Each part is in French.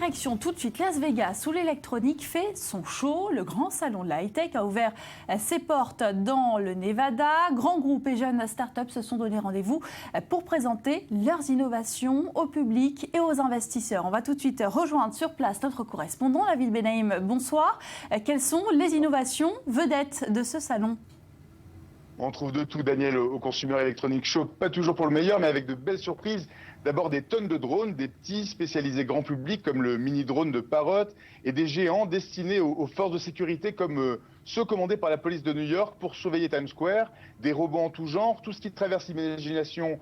Direction tout de suite Las Vegas où l'électronique fait son show. Le grand salon de la high-tech a ouvert ses portes dans le Nevada. Grands groupes et jeunes startups se sont donné rendez-vous pour présenter leurs innovations au public et aux investisseurs. On va tout de suite rejoindre sur place notre correspondant, David Benaïm. Bonsoir. Quelles sont les innovations vedettes de ce salon ? On trouve de tout, Daniel, au Consumer Electronics Show. Pas toujours pour le meilleur, mais avec de belles surprises. D'abord des tonnes de drones, des petits spécialisés grand public comme le mini-drone de Parrot et des géants destinés aux forces de sécurité comme ceux commandés par la police de New York pour surveiller Times Square. Des robots en tout genre, tout ce qui traverse l'imagination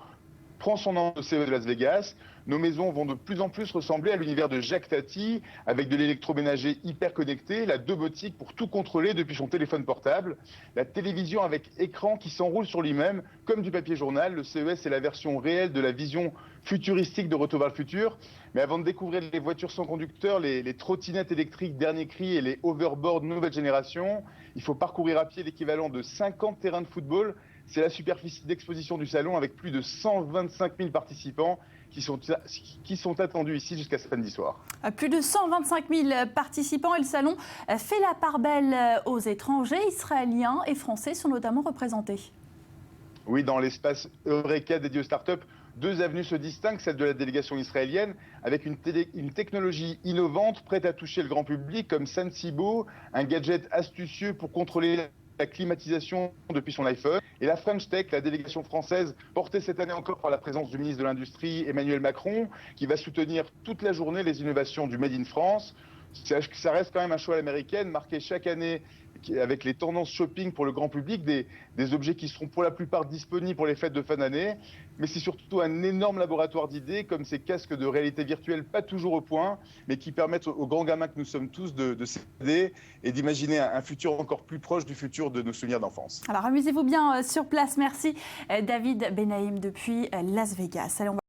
prend son nom de CE de Las Vegas. Nos maisons vont de plus en plus ressembler à l'univers de Jacques Tati, avec de l'électroménager hyper connecté, la domotique pour tout contrôler depuis son téléphone portable, la télévision avec écran qui s'enroule sur lui-même, comme du papier journal. Le CES est la version réelle de la vision futuristique de Retour vers le futur. Mais avant de découvrir les voitures sans conducteur, les trottinettes électriques dernier cri et les hoverboards nouvelle génération, il faut parcourir à pied l'équivalent de 50 terrains de football. C'est la superficie d'exposition du salon avec plus de 125 000 participants qui sont attendus ici jusqu'à samedi soir. Plus de 125 000 participants et le salon fait la part belle aux étrangers. Israéliens et français sont notamment représentés. Oui, dans l'espace Eureka dédié aux startups, deux avenues se distinguent, celle de la délégation israélienne, avec une technologie innovante prête à toucher le grand public, comme Sensibo, un gadget astucieux pour contrôler la climatisation depuis son iPhone. Et la French Tech, la délégation française, portée cette année encore par la présence du ministre de l'Industrie, Emmanuel Macron, qui va soutenir toute la journée les innovations du Made in France. Ça reste quand même un show à l'américaine, marqué chaque année avec les tendances shopping pour le grand public, des objets qui seront pour la plupart disponibles pour les fêtes de fin d'année. Mais c'est surtout un énorme laboratoire d'idées, comme ces casques de réalité virtuelle pas toujours au point, mais qui permettent aux grands gamins que nous sommes tous de s'aider et d'imaginer un futur encore plus proche du futur de nos souvenirs d'enfance. Alors amusez-vous bien sur place. Merci David Benaïm depuis Las Vegas. Allez,